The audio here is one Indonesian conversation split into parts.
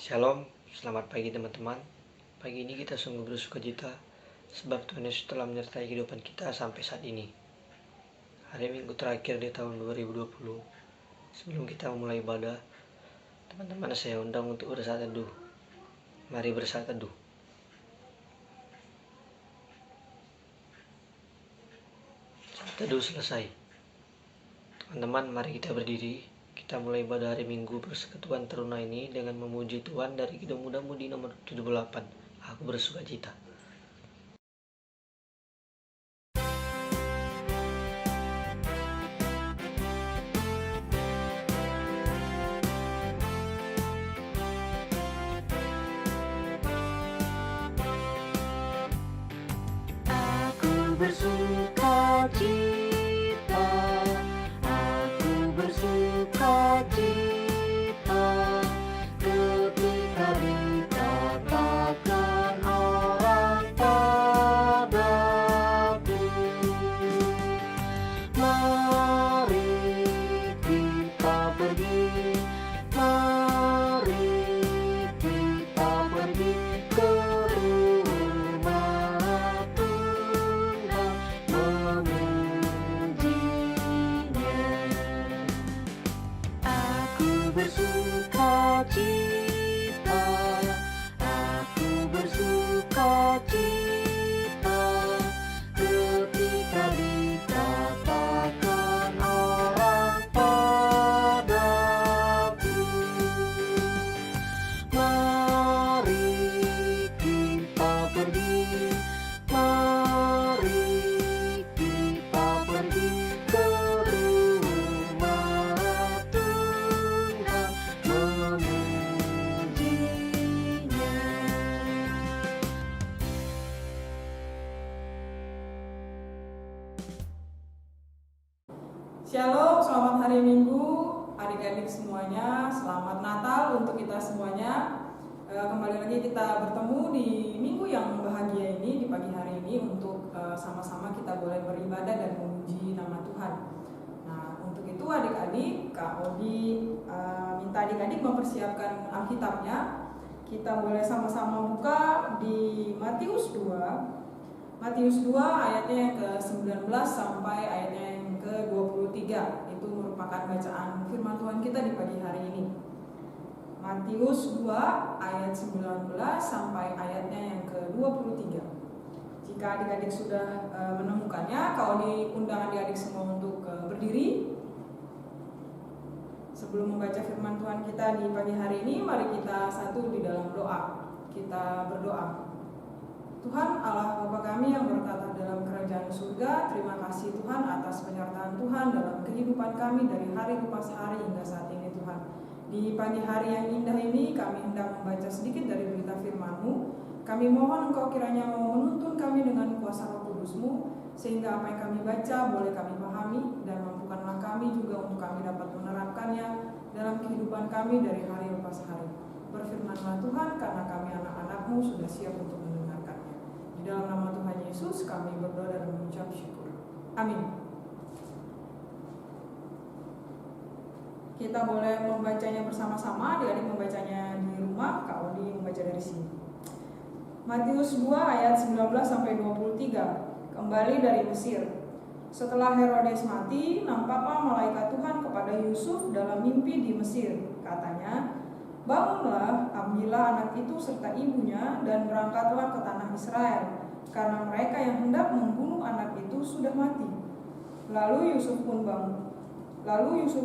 Shalom, selamat pagi teman-teman. Pagi ini kita sungguh bersukacita sebab Tuhan Yesus telah menyertai kehidupan kita sampai saat ini. Hari Minggu terakhir di tahun 2020. Sebelum kita memulai ibadah, teman-teman saya undang untuk bersaat teduh. Mari bersaat teduh. Saat teduh selesai. Teman-teman, mari kita berdiri. Kita mulai ibadah hari Minggu Persekutuan Teruna ini dengan memuji Tuhan dari Kidung Muda-Mudi nomor 78. Aku bersukacita. Aku bersukacita, aku bersukacita ketika dikatakan orang padaku, mari kita pergi, mari kita pergi ke rumah Tuhan memujinya. Aku bersukacita, aku bersukacita ketika dikatakan orang padaku, mari kita pergi, mari kita pergi ke rumah Tuhan memujinya. Shalom, selamat hari Minggu adik-adik semuanya. Selamat Natal untuk kita semuanya. Kembali lagi kita bertemu di minggu yang bahagia ini, di pagi hari ini, untuk sama-sama kita boleh beribadah dan memuji nama Tuhan. Nah, untuk itu adik-adik, Kak Odi minta adik-adik mempersiapkan Alkitabnya. Kita boleh sama-sama buka di Matius 2. Matius 2 ayatnya yang ke-19 sampai ayatnya yang ke-23. Itu merupakan bacaan firman Tuhan kita di pagi hari ini. Matius 2 ayat 19 sampai ayatnya yang ke-23. Jika adik-adik sudah menemukannya, kalau diundang adik-adik semua untuk berdiri. Sebelum membaca firman Tuhan kita di pagi hari ini, mari kita satu di dalam doa. Kita berdoa. Tuhan Allah Bapa kami yang bertata dalam kerajaan surga, terima kasih Tuhan atas penyertaan Tuhan dalam kehidupan kami dari hari ke hari hingga saat ini Tuhan. Di pagi hari yang indah ini kami hendak membaca sedikit dari berita firman-Mu. Kami mohon Engkau kiranya mau menuntun kami dengan kuasa Roh Kudus-Mu, sehingga apa yang kami baca boleh kami pahami, dan mampukanlah kami juga untuk kami dapat menerapkannya dalam kehidupan kami dari hari lepas hari. Berfirmanlah Tuhan, karena kami anak-anak-Mu sudah siap untuk mendengarkannya. Di dalam nama Tuhan Yesus kami berdoa dan mengucap syukur. Amin. Kita boleh membacanya bersama-sama, adik-adik membacanya di rumah, Kak Odi membaca dari sini. Matius 2 ayat 19 sampai 23. Kembali dari Mesir. Setelah Herodes mati, nampaklah malaikat Tuhan kepada Yusuf dalam mimpi di Mesir. Katanya, bangunlah, ambillah anak itu serta ibunya dan berangkatlah ke tanah Israel, karena mereka yang hendak membunuh anak itu sudah mati. Lalu Yusuf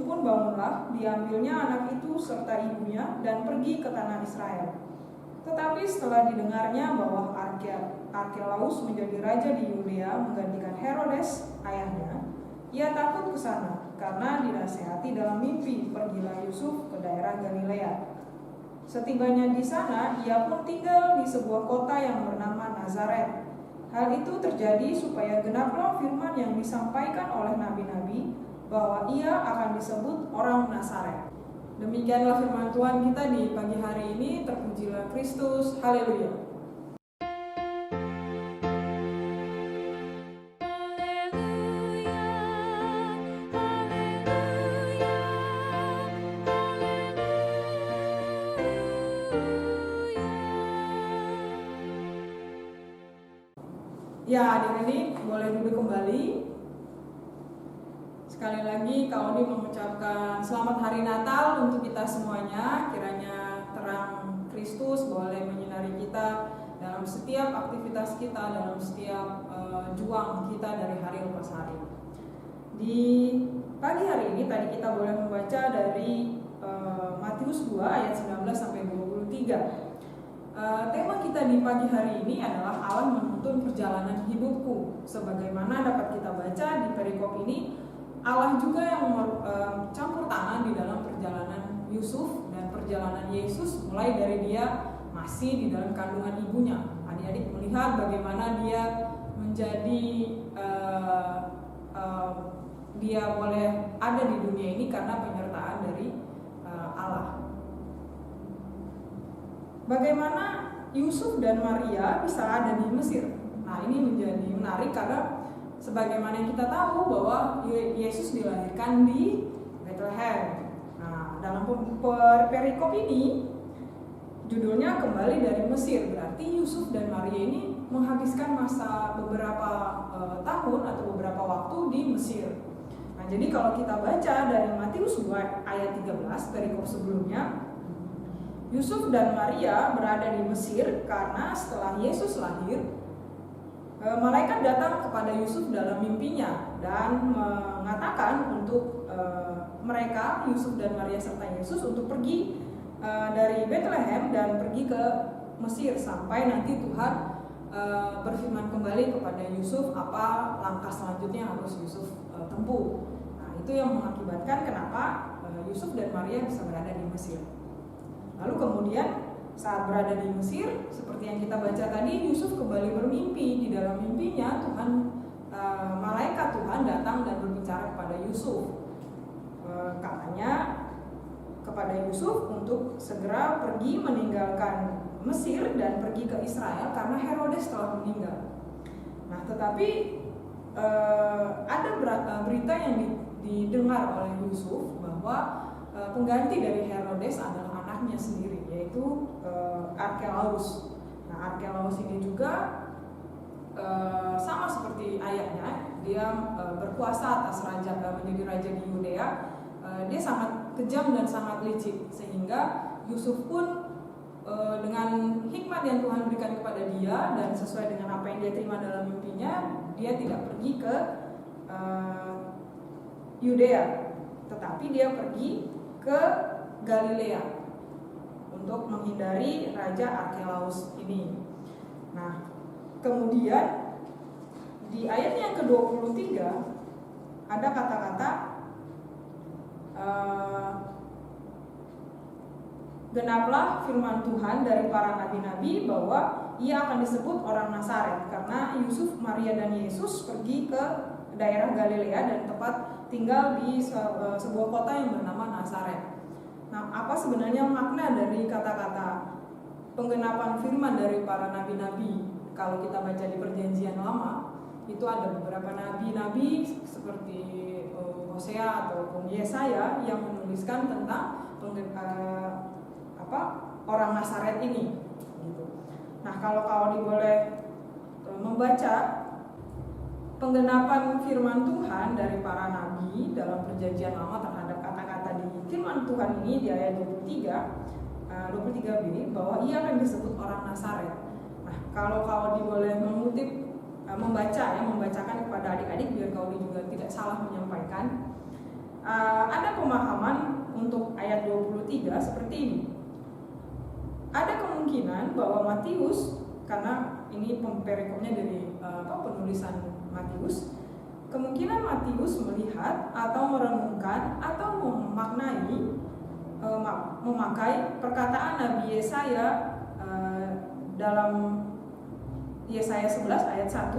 pun bangunlah, diambilnya anak itu serta ibunya dan pergi ke tanah Israel. Tetapi setelah didengarnya bahwa Arkelaus menjadi raja di Yudea menggantikan Herodes ayahnya, ia takut ke sana karena dinasihati dalam mimpi, pergilah Yusuf ke daerah Galilea. Setibanya di sana, ia pun tinggal di sebuah kota yang bernama Nazaret. Hal itu terjadi supaya genaplah firman yang disampaikan oleh nabi-nabi bahwa ia akan disebut orang Nazaret. Demikianlah firman Tuhan kita di pagi hari ini. Terpujilah Kristus. Haleluya. Ya, adik-adik boleh duduk kembali. Sekali lagi Kak Odi mengucapkan selamat hari Natal untuk kita semuanya. Kiranya terang Kristus boleh menyinari kita dalam setiap aktivitas kita, dalam setiap juang kita dari hari lepas hari. Di pagi hari ini tadi kita boleh membaca dari Matius 2 ayat 19 sampai 23. Tema kita di pagi hari ini adalah Allah menuntun perjalanan hidupku. Sebagaimana dapat kita baca di perikop ini, Allah juga yang campur tangan di dalam perjalanan Yusuf dan perjalanan Yesus, mulai dari dia masih di dalam kandungan ibunya. Adik-adik melihat bagaimana dia menjadi dia boleh ada di dunia ini karena penyertaan dari Allah. Bagaimana Yusuf dan Maria bisa ada di Mesir? Nah, ini menjadi menarik karena sebagaimana yang kita tahu bahwa Yesus dilahirkan di Bethlehem. Nah, dalam perikop ini judulnya kembali dari Mesir. Berarti Yusuf dan Maria ini menghabiskan masa beberapa tahun atau beberapa waktu di Mesir. Nah, jadi kalau kita baca dari Matius 2 ayat 13 perikop sebelumnya, Yusuf dan Maria berada di Mesir karena setelah Yesus lahir, malaikat datang kepada Yusuf dalam mimpinya dan mengatakan untuk mereka, Yusuf dan Maria serta Yesus, untuk pergi dari Bethlehem dan pergi ke Mesir sampai nanti Tuhan berfirman kembali kepada Yusuf apa langkah selanjutnya yang harus Yusuf tempuh. Nah, itu yang mengakibatkan kenapa Yusuf dan Maria bisa berada di Mesir. Lalu kemudian saat berada di Mesir, seperti yang kita baca tadi, Yusuf kembali bermimpi. Di dalam mimpinya malaikat Tuhan datang dan berbicara kepada Yusuf. Katanya kepada Yusuf untuk segera pergi meninggalkan Mesir dan pergi ke Israel karena Herodes telah meninggal. Nah, tetapi ada berita yang didengar oleh Yusuf bahwa pengganti dari Herodes adalah anaknya sendiri, yaitu Arkelaus. Nah, Arkelaus ini juga sama seperti ayahnya, dia berkuasa atas menjadi raja di Yudea. Dia sangat kejam dan sangat licik, sehingga Yusuf pun dengan hikmat yang Tuhan berikan kepada dia dan sesuai dengan apa yang dia terima dalam mimpinya, dia tidak pergi ke Yudea, tetapi dia pergi ke Galilea untuk menghindari Raja Arkelaus ini. Nah, kemudian di ayat yang ke-23 ada kata-kata genaplah firman Tuhan dari para nabi-nabi bahwa ia akan disebut orang Nazaret, karena Yusuf, Maria dan Yesus pergi ke daerah Galilea dan tepat tinggal di sebuah kota yang bernama Nazaret. Nah, apa sebenarnya makna dari kata-kata penggenapan firman dari para nabi-nabi? Kalau kita baca di Perjanjian Lama, itu ada beberapa nabi-nabi seperti Hosea ataupun Yesaya yang menuliskan tentang orang Nazaret ini. Gitu. Nah, kalau boleh membaca penggenapan firman Tuhan dari para nabi dalam Perjanjian Lama terhadap kata-kata di firman Tuhan ini di ayat 23b bahwa ia akan disebut orang Nazaret. Nah, kalau boleh mengutip, membacakan kepada adik-adik biar kau juga tidak salah menyampaikan, ada pemahaman untuk ayat 23 seperti ini. Ada kemungkinan bahwa Matius, karena ini perikopnya dari penulisan Matius, kemungkinan Matius melihat atau merenungkan atau memakai perkataan Nabi Yesaya dalam Yesaya 11 ayat 1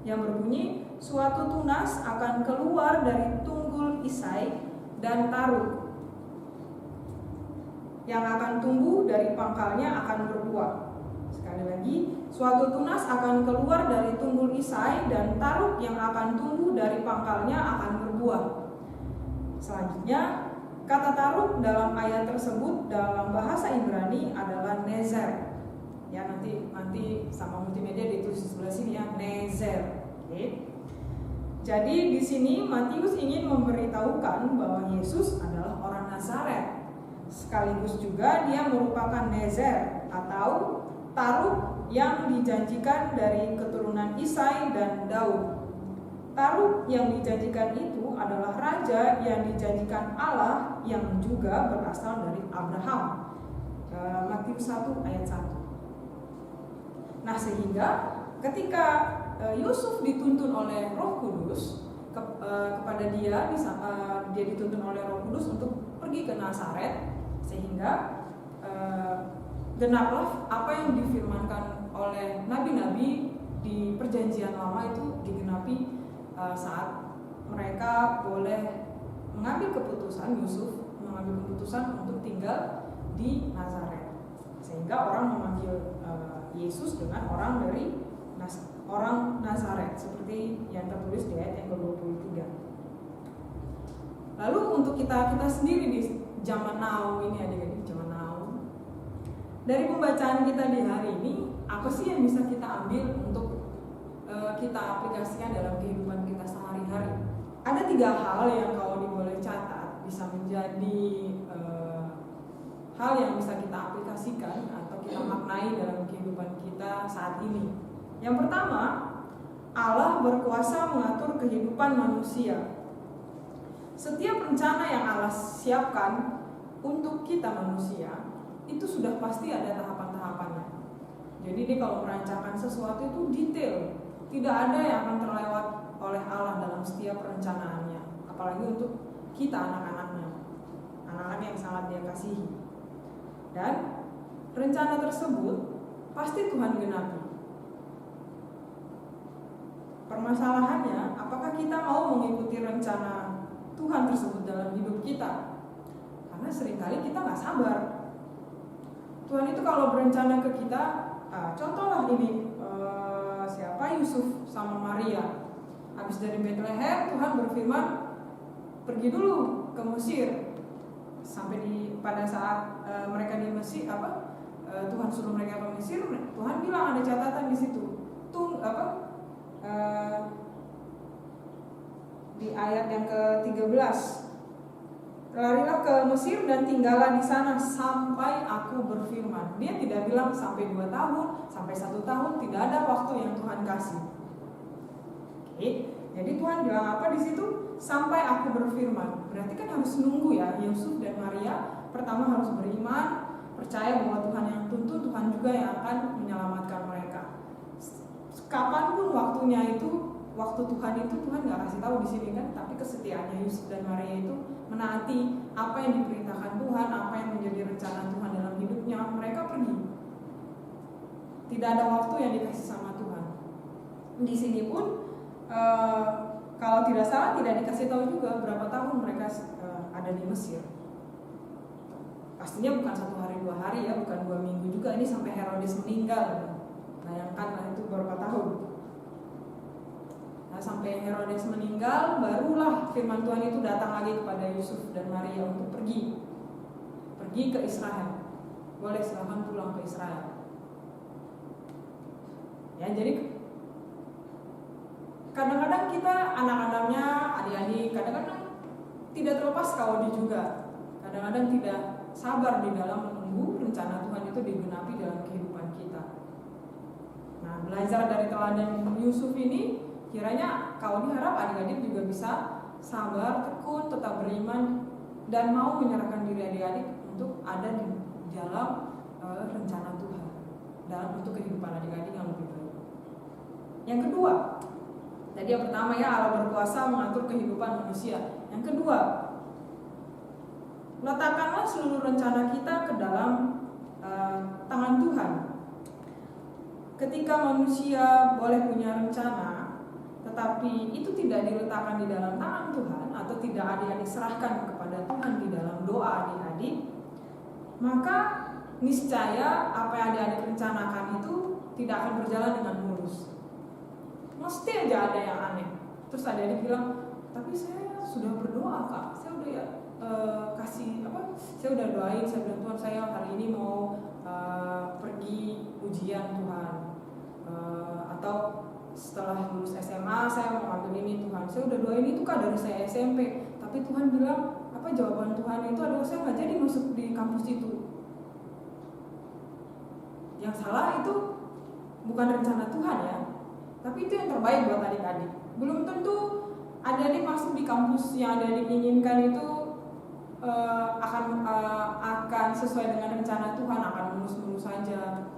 yang berbunyi, suatu tunas akan keluar dari tunggul Isai dan Taruk, yang akan tumbuh dari pangkalnya akan berbuah. Sekali lagi, suatu tunas akan keluar dari tunggul Isai dan Taruk yang akan tumbuh dari pangkalnya akan berbuah. Selanjutnya, kata Taruk dalam ayat tersebut dalam bahasa Ibrani adalah Nezer. Ya, nanti sama multimedia ditulis di sebelah sini ya, Nezer. Eliezer. Oke. Jadi di sini Matius ingin memberitahukan bahwa Yesus adalah orang Nazaret. Sekaligus juga dia merupakan Nezer atau Taruk yang dijanjikan dari keturunan Isai dan Daud. Taruk yang dijanjikan itu adalah raja yang dijanjikan Allah yang juga berasal dari Abraham. Matius 1 ayat 1. Nah, sehingga ketika Yusuf dituntun oleh Roh Kudus kepada dia dituntun oleh Roh Kudus untuk pergi ke Nazaret, sehingga genaplah apa yang difirmankan oleh nabi-nabi di Perjanjian Lama itu digenapi saat mereka boleh mengambil keputusan, Yusuf mengambil keputusan untuk tinggal di Nazaret, sehingga orang memanggil Yesus dengan orang dari orang Nazaret seperti yang tertulis di ayat yang ke-23. Lalu untuk kita sendiri di zaman now ini, adik-adik, zaman now, dari pembacaan kita di hari ini, apa sih yang bisa kita ambil untuk kita aplikasikan dalam kehidupan kita sehari-hari? Ada 3 hal yang kalau boleh catat bisa menjadi hal yang bisa kita aplikasikan atau kita maknai dalam kehidupan kita saat ini. Yang pertama, Allah berkuasa mengatur kehidupan manusia. Setiap rencana yang Allah siapkan untuk kita manusia itu sudah pasti ada tahapan-tahapannya. Jadi dia kalau merancangkan sesuatu itu detail, tidak ada yang akan terlewat oleh Allah dalam setiap perencanaannya. Apalagi untuk kita anak-anaknya, anak-anak yang sangat Dia kasihi. Dan rencana tersebut pasti Tuhan genapi. Permasalahannya, apakah kita mau mengikuti rencana Tuhan tersebut dalam hidup kita? Karena seringkali kita nggak sabar. Tuhan itu kalau berencana ke kita, contohlah ini siapa, Yusuf sama Maria. Habis dari Bethlehem, Tuhan berfirman pergi dulu ke Mesir. Sampai pada saat mereka di Mesir, Tuhan suruh mereka ke Mesir, Tuhan bilang ada catatan di situ. Di ayat yang ke-13, larilah ke Mesir dan tinggallah di sana sampai aku berfirman. Dia tidak bilang sampai 2 tahun, sampai 1 tahun, tidak ada waktu yang Tuhan kasih. Oke, jadi Tuhan bilang apa di situ? Sampai aku berfirman. Berarti kan harus nunggu ya. Yusuf dan Maria pertama harus beriman, percaya bahwa Tuhan yang tuntun, Tuhan juga yang akan menyelamatkan mereka. Kapanpun waktunya itu, waktu Tuhan itu Tuhan nggak kasih tahu di sini kan, tapi kesetiaannya Yusuf dan Maria itu menaati apa yang diperintahkan Tuhan, apa yang menjadi rencana Tuhan dalam hidupnya. Mereka pergi, tidak ada waktu yang dikasih sama Tuhan. Di sini pun kalau tidak salah tidak dikasih tahu juga berapa tahun mereka ada di Mesir. Pastinya bukan 1 hari 2 hari ya, bukan 2 minggu juga. Ini sampai Herodes meninggal. Bayangkan itu berapa tahun. Nah, sampai Herodes meninggal, barulah firman Tuhan itu datang lagi kepada Yusuf dan Maria untuk pergi ke Israel. Boleh silahkan pulang ke Israel. Ya, jadi kadang-kadang kita anak-anaknya, adik-adik, kadang-kadang tidak terlepas kaudi juga. Kadang-kadang tidak sabar di dalam menunggu rencana Tuhan itu digenapi dalam kehidupan kita. Nah, belajar dari teladan Yusuf ini, kiranya kaudi harap adik-adik juga bisa sabar, tekun, tetap beriman, dan mau menyerahkan diri adik-adik untuk ada di dalam rencana Tuhan dalam untuk kehidupan adik-adik yang lebih baik. Yang kedua, tadi yang pertama ya, Allah berkuasa mengatur kehidupan manusia. Yang kedua, letakkanlah seluruh rencana kita ke dalam tangan Tuhan. Ketika manusia boleh punya rencana, tetapi itu tidak diletakkan di dalam tangan Tuhan atau tidak adik-adik serahkan kepada Tuhan di dalam doa adik-adik, maka niscaya apa yang adik-adik rencanakan itu tidak akan berjalan dengan mulus. Mesti aja ada yang aneh. Terus adik-adik bilang, tapi saya sudah berdoa kak, saya udah saya udah doain, saya bilang Tuhan saya hari ini mau pergi ujian Tuhan, atau setelah lulus SMA saya mau ambil ini Tuhan, saya udah doain itu Kak dari saya SMP, tapi Tuhan bilang apa, jawaban Tuhan itu adalah saya nggak jadi masuk di kampus itu. Yang salah itu bukan rencana Tuhan ya, tapi itu yang terbaik buat adik-adik. Belum tentu adik-adik masuk di kampus yang adik-adik inginkan itu akan sesuai dengan rencana Tuhan, akan mulus-mulus saja.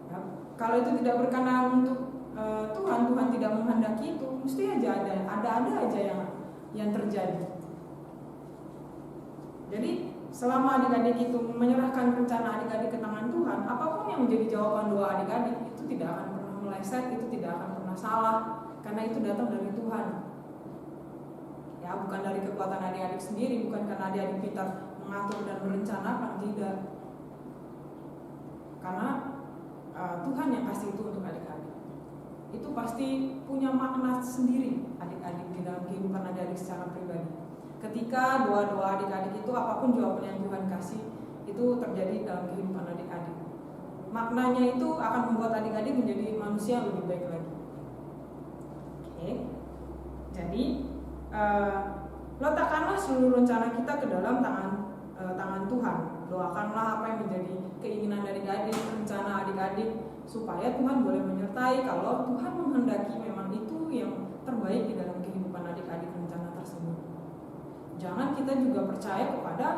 Ya, kalau itu tidak berkenan untuk Tuhan tidak menghendaki itu, mesti aja ada aja yang terjadi. Jadi selama adik-adik itu menyerahkan rencana adik-adik ke tangan Tuhan, apapun yang menjadi jawaban doa adik-adik itu tidak akan pernah meleset, itu tidak akan pernah salah, karena itu datang dari Tuhan. Ya, bukan dari kekuatan adik-adik sendiri, bukan karena adik-adik pintar mengatur dan merencanakan, tidak. Karena Tuhan yang kasih itu untuk adik-adik. Itu pasti punya makna sendiri adik-adik di dalam kehidupan adik-adik secara pribadi. Ketika doa-doa adik-adik itu apapun jawaban yang Tuhan kasih itu terjadi dalam kehidupan adik-adik, maknanya itu akan membuat adik-adik menjadi manusia yang lebih baik lagi. Oke. Jadi letakkanlah seluruh rencana kita ke dalam tangan Tuhan. Doakanlah apa yang menjadi keinginan adik-adik, rencana adik-adik, supaya Tuhan boleh menyertai. Kalau Tuhan menghendaki memang itu yang terbaik di dalam kehidupan adik-adik rencana tersebut. Jangan kita juga percaya kepada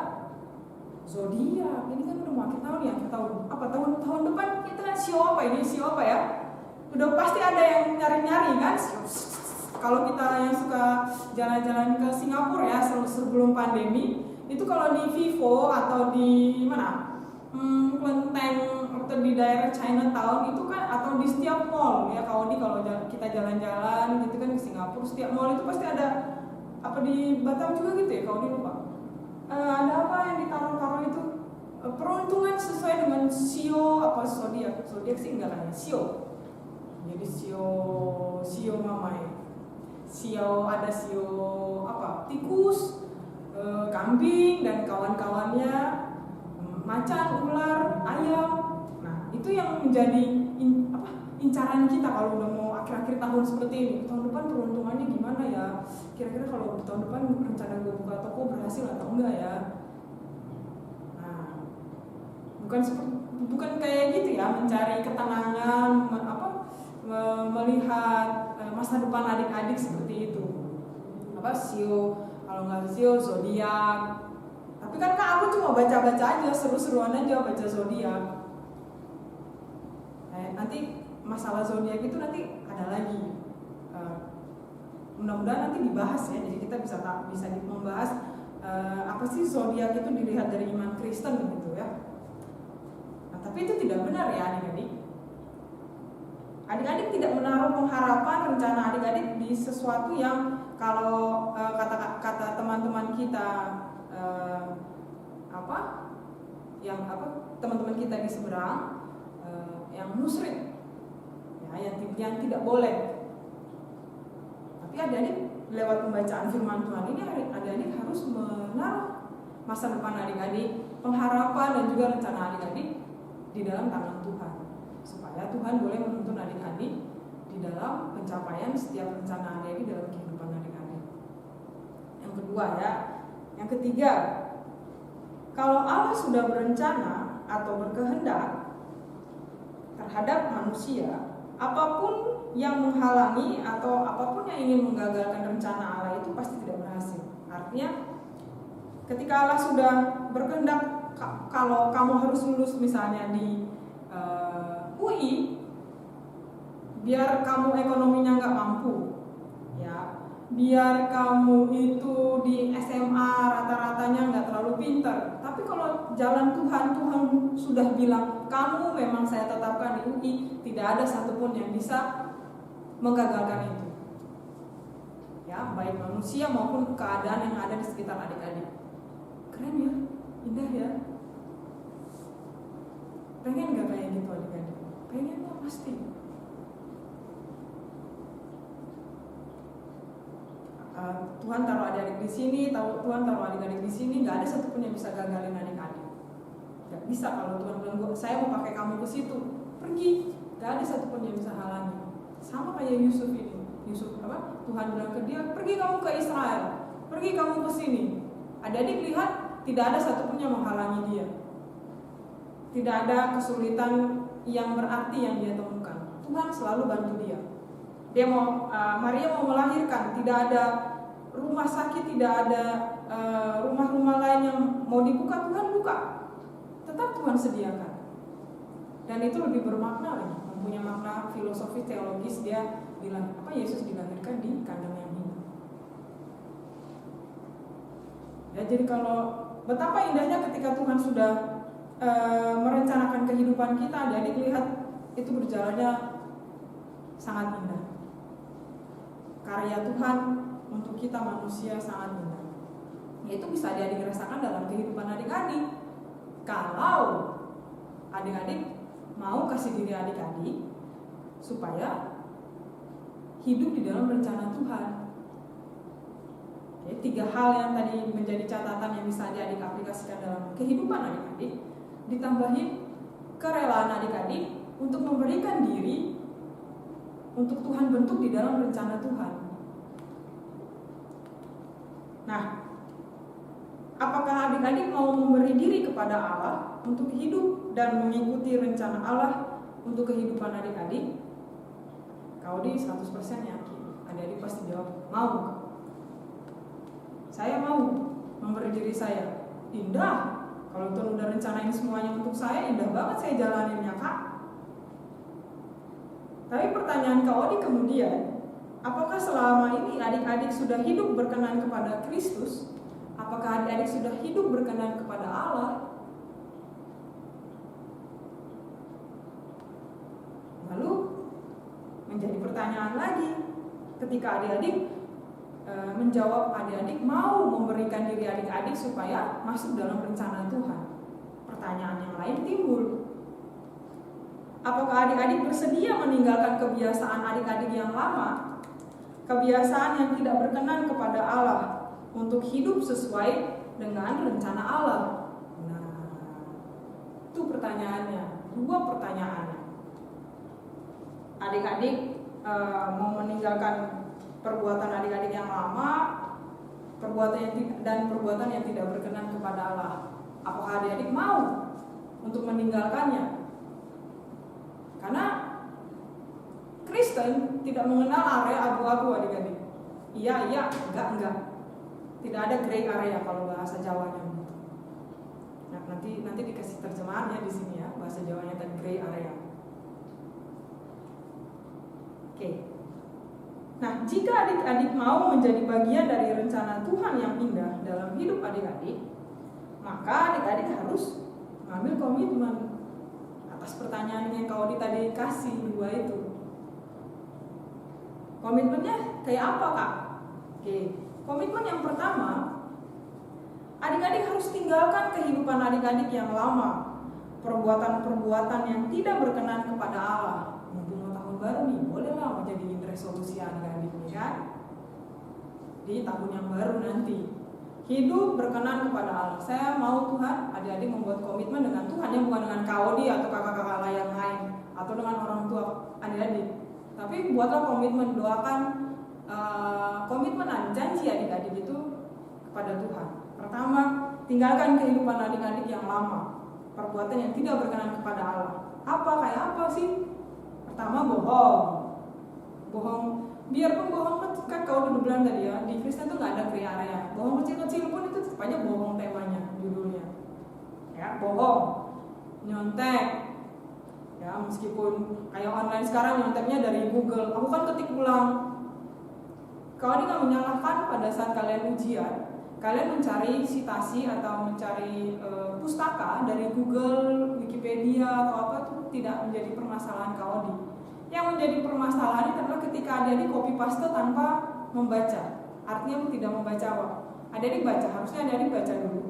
zodiak. Ini kan udah mau akhir tahun ya, tahun depan kita sio apa ya? Udah pasti ada yang nyari-nyari kan. Kalau kita yang suka jalan-jalan ke Singapura ya sebelum pandemi, itu kalau di Vivo atau di mana, Kelenteng atau di daerah Chinatown itu kan, atau di setiap mall ya, kalau kita jalan-jalan gitu kan ke Singapura, setiap mall itu pasti ada, apa di Batam juga gitu ya kalau di lupa, ada apa yang ditaruh-taruh itu peruntungan sesuai dengan sio apa zodiak sih enggak kan, sio. Jadi sio mama ya. Ada sio apa? Tikus, kambing dan kawan-kawannya, macan, ular, ayam. Nah, itu yang menjadi incaran kita kalau udah mau akhir-akhir tahun seperti ini. Tahun depan peruntungannya gimana ya? Kira-kira kalau tahun depan rencana gue buka toko berhasil atau enggak ya? Nah, bukan kayak gitu ya, mencari ketenangan, melihat masa depan adik-adik seperti itu. Sio, kalau nggak sio zodiak. Tapi kan aku cuma baca-baca aja, seru-seruan aja baca zodiak. Nanti masalah zodiak itu nanti ada lagi. Mudah-mudahan nanti dibahas ya. Jadi kita bisa membahas apa sih zodiak itu dilihat dari iman Kristen gitu ya. Nah, tapi itu tidak benar ya adik-adik. Adik-adik tidak menaruh pengharapan rencana adik-adik di sesuatu yang kalau kata teman-teman kita teman-teman kita di seberang yang musyrik ya, yang tidak boleh. Tapi adik-adik lewat pembacaan firman Tuhan ini, adik-adik harus menaruh masa depan adik-adik, pengharapan dan juga rencana adik-adik di dalam tangan Tuhan, supaya Tuhan boleh menuntun adik-adik di dalam pencapaian setiap rencana adik-adik dalam kehidupan adik-adik. Yang kedua ya, yang ketiga, kalau Allah sudah berencana atau berkehendak terhadap manusia, apapun yang menghalangi atau apapun yang ingin menggagalkan rencana Allah itu pasti tidak berhasil. Artinya ketika Allah sudah berkehendak, kalau kamu harus lulus misalnya di UI, biar kamu ekonominya nggak mampu ya, biar kamu itu di SMA rata-ratanya nggak terlalu pintar, tapi kalau jalan Tuhan sudah bilang kamu memang saya tetapkan di UI, tidak ada satupun yang bisa menggagalkan itu ya, baik manusia maupun keadaan yang ada di sekitar adik-adik. Keren ya, indah ya. Pengen gak kayak gitu adik-adik? Pengen lah pasti. Tuhan taruh adik-adik di sini, Tuhan taruh adik-adik di sini, nggak ada satupun yang bisa gagalin adik-adik. Nggak bisa kalau Tuhan bilang saya mau pakai kamu ke situ, pergi, nggak ada satupun yang bisa halangi. Sama kayak Yusuf ini. Yusuf apa? Tuhan bilang ke dia, pergi kamu ke Israel, pergi kamu ke sini. Adik-adik lihat, tidak ada satupun yang menghalangi dia. Tidak ada kesulitan yang berarti yang dia temukan. Tuhan selalu bantu dia. Maria mau melahirkan, tidak ada rumah sakit, tidak ada rumah-rumah lain yang mau dibuka, Tuhan buka. Tetap Tuhan sediakan. Dan itu lebih bermakna lagi, mempunyai makna filosofis teologis. Dia bilang, apa, Yesus dilahirkan di kandang yang hina. Ya, jadi kalau betapa indahnya ketika Tuhan sudah merencanakan kehidupan kita, adik-adik lihat itu berjalannya sangat indah. Karya Tuhan untuk kita manusia sangat indah. Itu bisa adik-adik rasakan dalam kehidupan adik-adik. Kalau adik-adik mau kasih diri adik-adik supaya hidup di dalam rencana Tuhan. Oke, 3 hal yang tadi menjadi catatan yang bisa adik-adik aplikasikan dalam kehidupan adik-adik, ditambahin kerelaan adik-adik untuk memberikan diri untuk Tuhan bentuk di dalam rencana Tuhan. Nah, apakah adik-adik mau memberi diri kepada Allah untuk hidup dan mengikuti rencana Allah untuk kehidupan adik-adik? Kalau di 100% yakin, adik-adik pasti jawab, mau. Saya mau memberi diri saya. Indah. Kalau Tuhan udah rencanain semuanya untuk saya, indah banget saya jalaninnya, Kak. Tapi pertanyaan Kak Odi kemudian, apakah selama ini adik-adik sudah hidup berkenan kepada Kristus? Apakah adik-adik sudah hidup berkenan kepada Allah? Lalu menjadi pertanyaan lagi, ketika adik-adik menjawab, adik-adik mau memberikan diri adik-adik supaya masuk dalam rencana Tuhan. Pertanyaan yang lain timbul. Apakah adik-adik bersedia meninggalkan kebiasaan adik-adik yang lama, kebiasaan yang tidak berkenan kepada Allah, untuk hidup sesuai dengan rencana Allah? Nah, itu pertanyaannya, 2 pertanyaannya. Adik-adik mau meninggalkan perbuatan adik-adik yang lama, perbuatan yang tidak berkenan kepada Allah. Apakah adik-adik mau untuk meninggalkannya? Karena Kristen tidak mengenal area abu-abu, adik-adik. Iya, enggak. Tidak ada gray area kalau bahasa Jawanya. Nah, nanti dikasih terjemahannya di sini ya, bahasa Jawanya tadi gray area. Oke. Nah, jika adik-adik mau menjadi bagian dari rencana Tuhan yang indah dalam hidup adik-adik, maka adik-adik harus mengambil komitmen atas pertanyaan yang Kak Odi tadi kasih 2 itu. Komitmennya kayak apa, Kak? Oke, komitmen yang pertama, adik-adik harus tinggalkan kehidupan adik-adik yang lama, perbuatan-perbuatan yang tidak berkenan kepada Allah. Mumpung tahun baru nih, bolehlah mau jadiin resolusi adik-adik, ya? Di tahun yang baru nanti, hidup berkenan kepada Allah. Saya mau Tuhan, adik-adik membuat komitmen dengan Tuhan, yang bukan dengan Kak Odi atau kakak-kakak yang lain, atau dengan orang tua adik-adik. Tapi buatlah komitmen, doakan komitmen janji adik-adik itu kepada Tuhan. Pertama, tinggalkan kehidupan adik-adik yang lama, perbuatan yang tidak berkenan kepada Allah. Kayak apa sih? Pertama, bohong. Biarpun bohong kan kau udah bilang tadi ya, di Kristen tuh nggak ada gray area. Bohong kecil-kecil pun itu tetap aja bohong, temanya, judulnya. Ya, bohong, nyontek. Ya, meskipun kayak online sekarang nyonteknya dari Google, aku kan ketik ulang. Kalau ini nggak menyalahkan pada saat kalian ujian, kalian mencari sitasi atau mencari pustaka dari Google, Wikipedia atau apa tuh tidak menjadi permasalahan Kak Odi. Yang menjadi permasalahan adalah ketika adik-adik copy paste tanpa membaca. Artinya tidak membaca apa? Adik-adik baca, harusnya adik-adik baca dulu,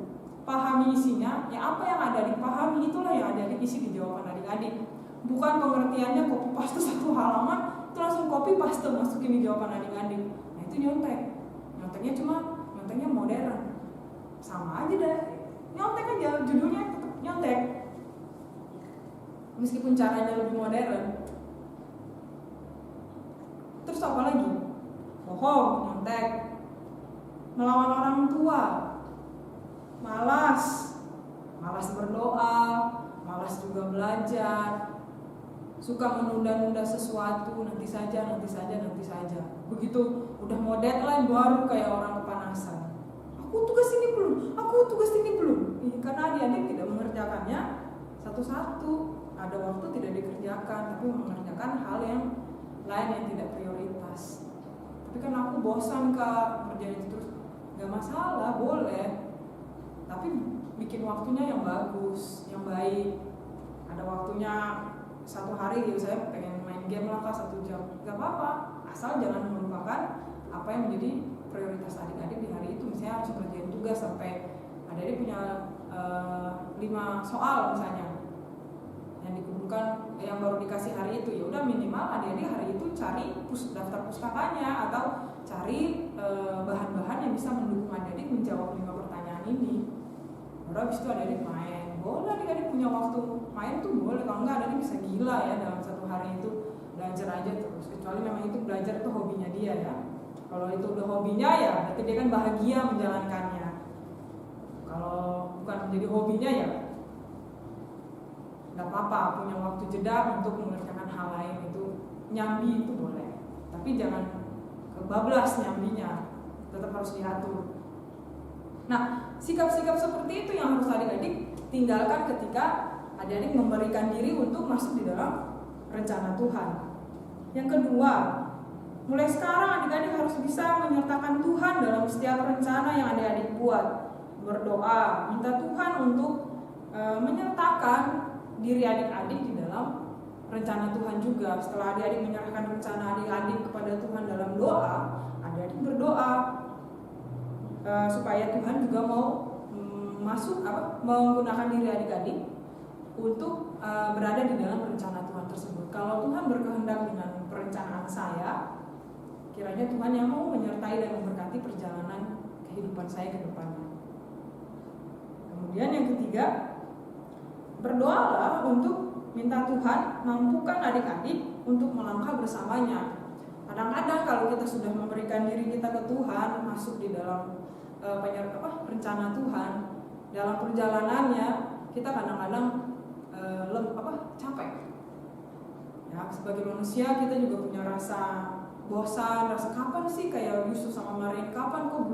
pahami isinya. Ya, apa yang adik-adik pahami itulah yang adik-adik isi di jawaban adik-adik. Bukan pengertiannya copy paste 1 halaman itu langsung copy paste masukin di jawaban adik-adik. Nah, itu nyontek. Nyonteknya modern. Sama aja deh. Nyontek aja, judulnya tetap nyontek. Meskipun caranya lebih modern. Terus apa lagi? Bohong, nyontek, melawan orang tua, malas berdoa, malas juga belajar, suka menunda-nunda sesuatu, nanti saja. Begitu udah mau deadline baru kayak orang kepanasan. Aku tugas ini belum. Karena adik-adik tidak mengerjakannya satu-satu. Ada waktu tidak dikerjakan, tapi mengerjakan hal yang lain yang tidak prioritas. Tapi kan aku bosan Kak, ngerjain itu terus. Gak masalah, boleh. Tapi bikin waktunya yang bagus, yang baik. Ada waktunya 1 hari gitu, saya pengen main game lah Kak 1 jam. Gak apa-apa, asal jangan melupakan apa yang menjadi prioritas adik-adik di hari itu. Misalnya harus ngerjain tugas sampai adik-adik punya 5 soal misalnya yang dikumpulkan, yang baru dikasih hari itu. Ya udah, minimal adik-adik hari itu cari daftar pustakanya atau cari bahan-bahan yang bisa mendukung adik-adik menjawab 5 pertanyaan ini. Baru habis itu adik-adik main. Boleh adik-adik punya waktu main tuh boleh, kalau enggak adik-adik bisa gila ya dalam 1 hari itu belajar aja terus. Kecuali memang itu belajar itu hobinya dia ya. Kalau itu udah hobinya ya berarti dia kan bahagia menjalankannya. Kalau bukan menjadi hobinya ya nggak apa-apa, punya waktu jeda untuk mengerjakan hal lain, itu nyambi itu boleh. Tapi jangan kebablas nyambinya, tetap harus diatur. Nah, sikap-sikap seperti itu yang harus adik-adik tinggalkan ketika adik-adik memberikan diri untuk masuk di dalam rencana Tuhan. Yang kedua, mulai sekarang adik-adik harus bisa menyertakan Tuhan dalam setiap rencana yang adik-adik buat. Berdoa, minta Tuhan untuk menyertakan diri adik-adik di dalam rencana Tuhan juga. Setelah adik-adik menyerahkan rencana adik-adik kepada Tuhan dalam doa, adik-adik berdoa supaya Tuhan juga mau menggunakan diri adik-adik untuk berada di dalam rencana Tuhan tersebut. Kalau Tuhan berkehendak dengan perencanaan saya, kiranya Tuhan yang mau menyertai dan memberkati perjalanan kehidupan saya ke depannya. Kemudian yang ketiga, berdoalah untuk minta Tuhan mampukan adik-adik untuk melangkah bersamanya. Kadang-kadang kalau kita sudah memberikan diri kita ke Tuhan, masuk di dalam rencana Tuhan, dalam perjalanannya kita kadang-kadang capek. Ya, sebagai manusia kita juga punya rasa bosan, rasa kapan sih kayak Yusuf sama Maria, kapan kok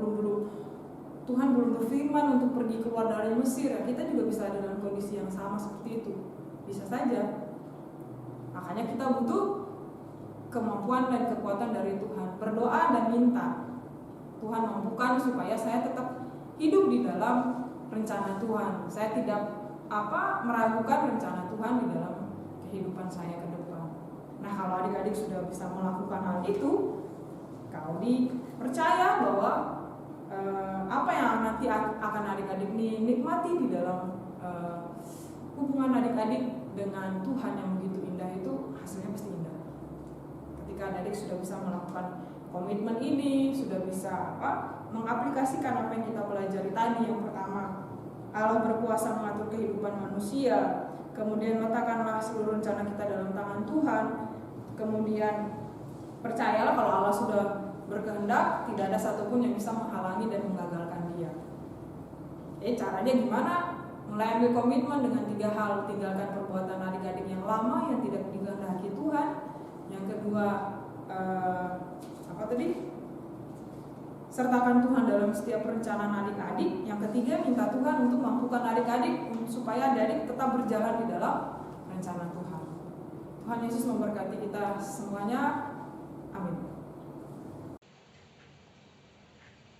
Tuhan belum berfirman untuk pergi keluar dari Mesir. Ya, kita juga bisa ada dalam kondisi yang sama seperti itu, bisa saja. Makanya kita butuh kemampuan dan kekuatan dari Tuhan. Berdoa dan minta Tuhan mampukan supaya saya tetap hidup di dalam rencana Tuhan. Saya tidak meragukan rencana Tuhan di dalam kehidupan saya ke depan. Nah, kalau adik-adik sudah bisa melakukan hal itu, kau percaya bahwa apa yang nanti akan adik-adik nikmati di dalam hubungan adik-adik dengan Tuhan yang begitu indah itu, hasilnya pasti indah. Ketika adik-adik sudah bisa melakukan komitmen ini, sudah bisa mengaplikasikan apa yang kita pelajari tadi. Yang pertama, Allah berkuasa mengatur kehidupan manusia. Kemudian letakkanlah seluruh rencana kita dalam tangan Tuhan. Kemudian percayalah kalau Allah sudah berkehendak, tidak ada satupun yang bisa menghalangi dan menggagalkan dia. Caranya gimana? Mulai ambil komitmen dengan 3 hal. Tinggalkan perbuatan adik-adik yang lama yang tidak dikehendaki Tuhan. Yang kedua, sertakan Tuhan dalam setiap perencanaan adik-adik. Yang ketiga, minta Tuhan untuk mampukan adik-adik supaya adik-adik tetap berjalan di dalam rencana Tuhan. Tuhan Yesus memberkati kita semuanya. Amin.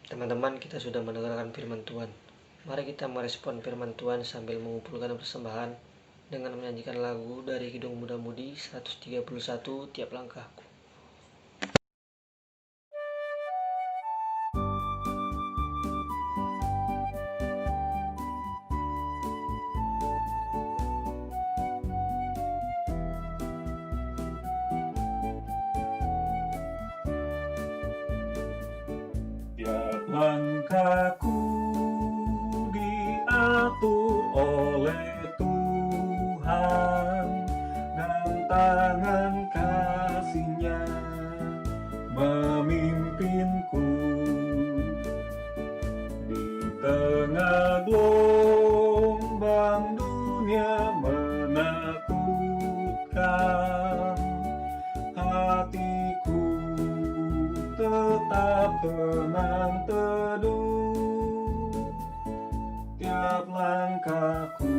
Teman-teman, kita sudah mendengarkan firman Tuhan. Mari kita merespon firman Tuhan sambil mengumpulkan persembahan dengan menyanyikan lagu dari Kidung Muda Mudi 131, Tiap Langkahku. Tiap langkahku diatur oleh Tuhan, dan tangan kasih-Nya memimpinku di tengah gelombang dunia menakutkan. Hatiku tetap tenang teduh, tiap langkahku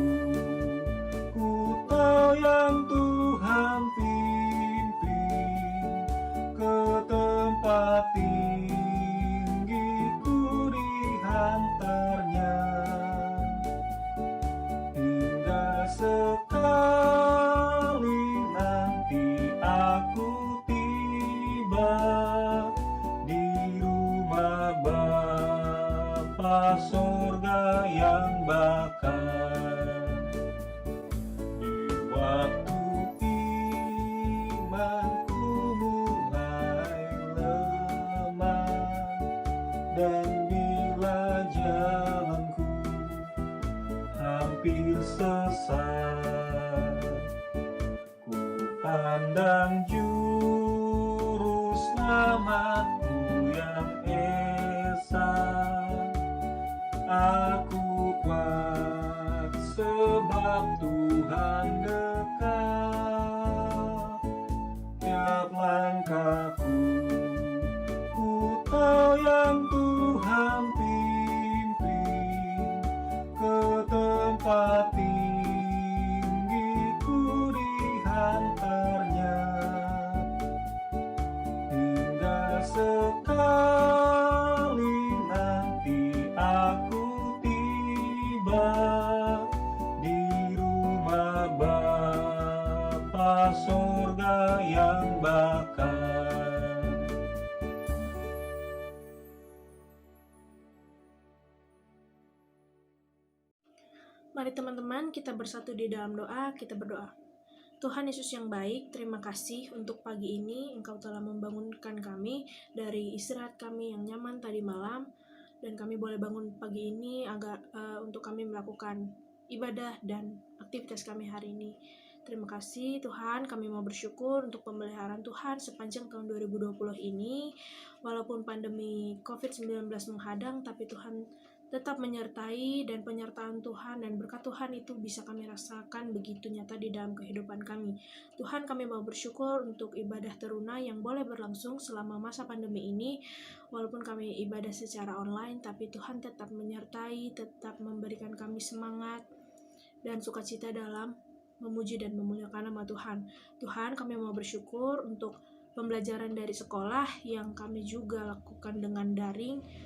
ku tahu yang Tuhan pimpin ke tempat tinggi ku dihantarnya. Hingga sekali nanti aku tiba di rumah Bapa sorga yang bakal. Di waktu imanku mulai lemah, dan bila jalanku hampir sesat, ku pandang juru selamatku yang esa. Aku kuat sebab Tuhan dekat. Tiap langkahku ku tahu yang Tuhan pimpin ke tempat tinggi ku dihantarnya. Hingga sekali nanti aku tiba di rumah Bapa sorga yang bakal. Mari teman-teman kita bersatu di dalam doa, kita berdoa. Tuhan Yesus yang baik, terima kasih untuk pagi ini Engkau telah membangunkan kami dari istirahat kami yang nyaman tadi malam, dan kami boleh bangun pagi ini agar untuk kami melakukan ibadah dan aktivitas kami hari ini. Terima kasih Tuhan, kami mau bersyukur untuk pemeliharaan Tuhan sepanjang tahun 2020 ini. Walaupun pandemi COVID-19 menghadang, tapi Tuhan tetap menyertai, dan penyertaan Tuhan dan berkat Tuhan itu bisa kami rasakan begitu nyata di dalam kehidupan kami. Tuhan, kami mau bersyukur untuk ibadah teruna yang boleh berlangsung selama masa pandemi ini. Walaupun kami ibadah secara online, tapi Tuhan tetap menyertai, tetap memberikan kami semangat dan sukacita dalam memuji dan memuliakan nama Tuhan. Tuhan, kami mau bersyukur untuk pembelajaran dari sekolah yang kami juga lakukan dengan daring.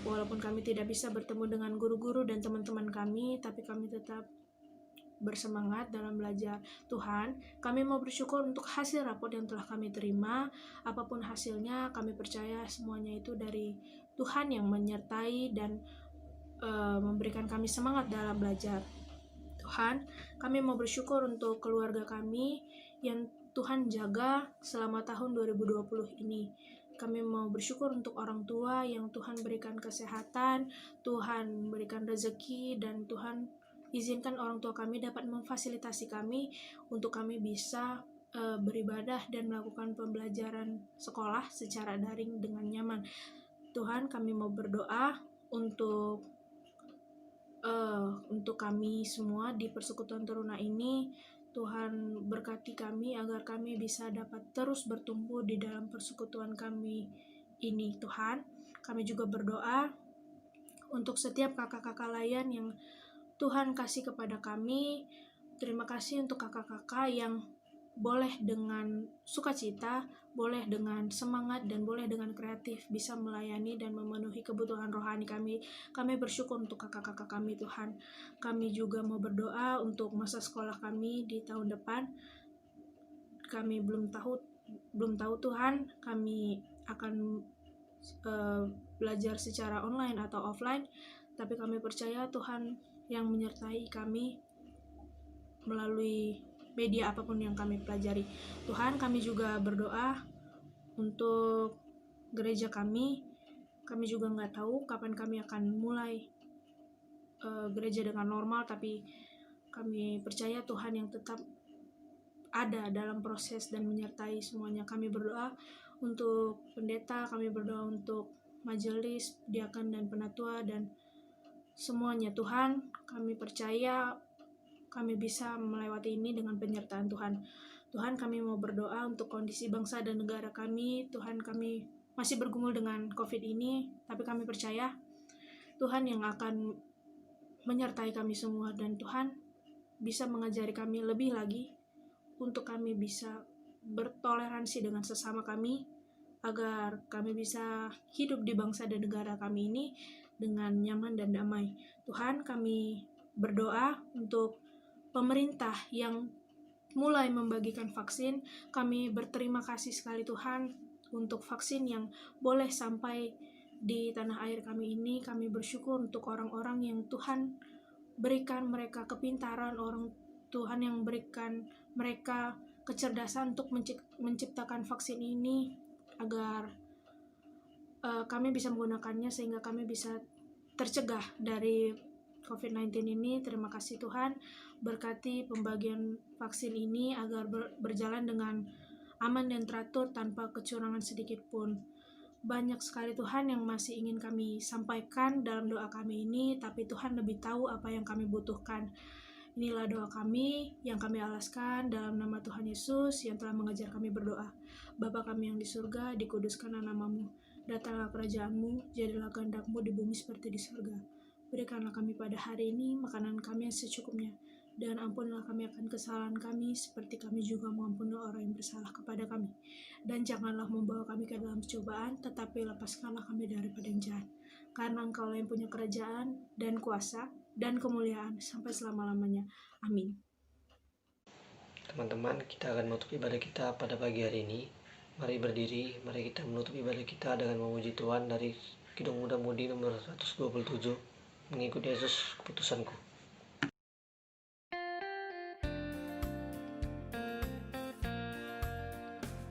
Walaupun kami tidak bisa bertemu dengan guru-guru dan teman-teman kami, tapi kami tetap bersemangat dalam belajar. Tuhan, kami mau bersyukur untuk hasil raport yang telah kami terima. Apapun hasilnya, kami percaya semuanya itu dari Tuhan yang menyertai dan memberikan kami semangat dalam belajar. Tuhan, kami mau bersyukur untuk keluarga kami yang Tuhan jaga selama tahun 2020 ini. Kami mau bersyukur untuk orang tua yang Tuhan berikan kesehatan, Tuhan berikan rezeki, dan Tuhan izinkan orang tua kami dapat memfasilitasi kami untuk kami bisa beribadah dan melakukan pembelajaran sekolah secara daring dengan nyaman. Tuhan, kami mau berdoa untuk kami semua di persekutuan teruna ini. Tuhan berkati kami agar kami bisa dapat terus bertumbuh di dalam persekutuan kami ini. Tuhan, kami juga berdoa untuk setiap kakak-kakak layan yang Tuhan kasih kepada kami. Terima kasih untuk kakak-kakak yang boleh dengan sukacita, boleh dengan semangat, dan boleh dengan kreatif bisa melayani dan memenuhi kebutuhan rohani kami. Kami bersyukur untuk kakak-kakak kami, Tuhan. Kami juga mau berdoa untuk masa sekolah kami di tahun depan. Kami belum tahu Tuhan, kami akan belajar secara online atau offline, tapi kami percaya Tuhan yang menyertai kami melalui media apapun yang kami pelajari. Tuhan, kami juga berdoa untuk gereja kami. Kami juga nggak tahu kapan kami akan mulai gereja dengan normal, tapi kami percaya Tuhan yang tetap ada dalam proses dan menyertai semuanya. Kami berdoa untuk pendeta, kami berdoa untuk majelis, diakan dan penatua dan semuanya. Tuhan, kami percaya kami bisa melewati ini dengan penyertaan Tuhan. Tuhan, kami mau berdoa untuk kondisi bangsa dan negara kami. Tuhan, kami masih bergumul dengan COVID ini, tapi kami percaya Tuhan yang akan menyertai kami semua, dan Tuhan bisa mengajari kami lebih lagi untuk kami bisa bertoleransi dengan sesama kami, agar kami bisa hidup di bangsa dan negara kami ini dengan nyaman dan damai. Tuhan, kami berdoa untuk pemerintah yang mulai membagikan vaksin. Kami berterima kasih sekali Tuhan untuk vaksin yang boleh sampai di tanah air kami ini. Kami bersyukur untuk orang-orang yang Tuhan berikan mereka kepintaran, orang Tuhan yang berikan mereka kecerdasan untuk menciptakan vaksin ini, agar kami bisa menggunakannya sehingga kami bisa tercegah dari COVID-19 ini. Terima kasih Tuhan, berkati pembagian vaksin ini agar berjalan dengan aman dan teratur tanpa kecurangan sedikit pun. Banyak sekali Tuhan yang masih ingin kami sampaikan dalam doa kami ini, tapi Tuhan lebih tahu apa yang kami butuhkan. Inilah doa kami yang kami alaskan dalam nama Tuhan Yesus yang telah mengajar kami berdoa. Bapa kami yang di surga, dikuduskanlah namamu. Datanglah kerajaan-Mu, jadilah kehendak-Mu di bumi seperti di surga. Berikanlah kami pada hari ini makanan kami yang secukupnya, dan ampunilah kami akan kesalahan kami, seperti kami juga mengampuni orang yang bersalah kepada kami. Dan janganlah membawa kami ke dalam cobaan, tetapi lepaskanlah kami daripada yang jahat. Karena Engkau yang punya kerajaan, dan kuasa, dan kemuliaan, sampai selama-lamanya. Amin. Teman-teman, kita akan menutup ibadah kita pada pagi hari ini. Mari berdiri, mari kita menutup ibadah kita dengan memuji Tuhan dari Kidung Muda Mudi nomor 127, mengikuti Yesus keputusanku.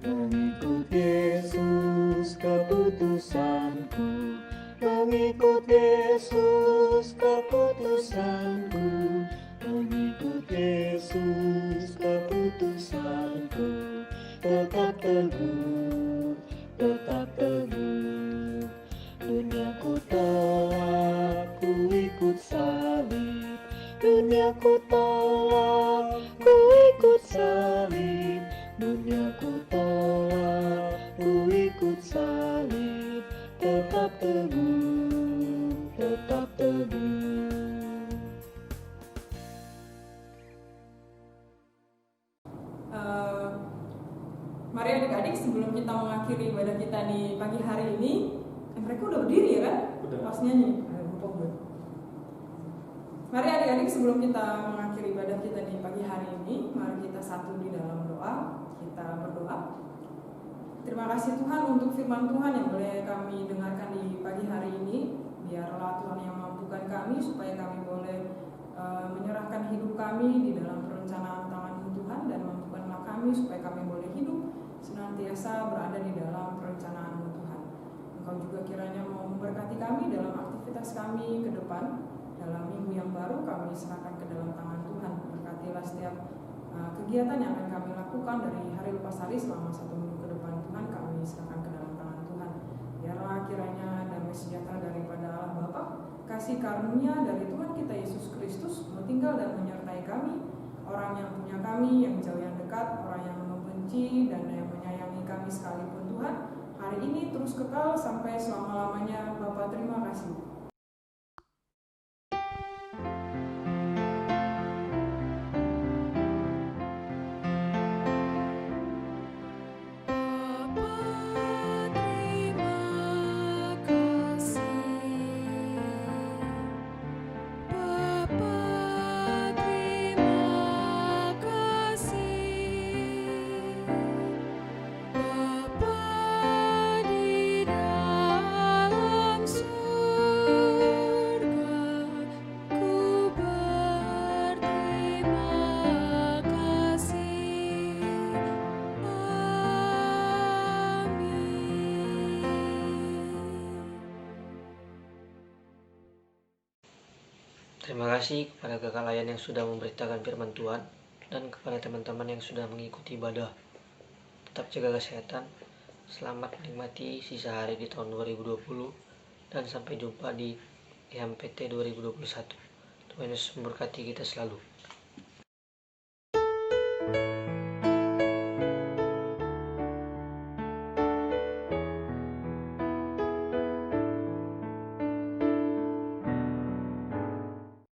Mengikut Yesus keputusanku, mengikut Yesus keputusanku, mengikut Yesus keputusanku, tetap teguh, tetap teguh. Dunia ku tolak, ku ikut salib. Dunia ku tolak, ku ikut salib. Dunia ku tolak, ku ikut salib. Tetap teguh, tetap teguh. Mari adik-adik, sebelum kita mengakhiri ibadah kita di pagi hari ini, mereka udah berdiri ya kan? Udah. Pas nyanyi. Lupa gue. Mari adik-adik, sebelum kita mengakhiri ibadah kita di pagi hari ini, mari kita satu di dalam doa. Kita berdoa. Terima kasih Tuhan untuk firman Tuhan yang boleh kami dengarkan di pagi hari ini. Biarlah Tuhan yang mampukan kami supaya kami boleh menyerahkan hidup kami di dalam perencanaan tangan Tuhan, dan mampukanlah kami supaya kami boleh hidup senantiasa berada di dalam perencanaan Tuhan. Engkau juga kiranya mau memberkati kami dalam aktivitas kami ke depan. Dalam minggu yang baru kami serahkan ke dalam tangan Tuhan. Berkatilah setiap kegiatan yang akan kami lakukan dari hari lepas hari selama 1 minggu ke depan. Tuhan, kami serahkan ke dalam tangan Tuhan. Biarlah kiranya damai sejahtera daripada Allah Bapa, kasih karunia dari Tuhan kita Yesus Kristus mau tinggal dan menyertai kami, orang yang punya kami, yang jauh yang dekat, orang yang membenci dan yang menyayangi kami sekalipun Tuhan, hari ini terus kekal sampai selama-lamanya. Bapa, terima kasih. Terima kasih kepada kakak Layan yang sudah memberitakan firman Tuhan. dan kepada teman-teman yang sudah mengikuti ibadah. Tetap jaga kesehatan, selamat menikmati sisa hari di tahun 2020, dan sampai jumpa di IHMPT 2021. Tuhan Yesus memberkati kita selalu.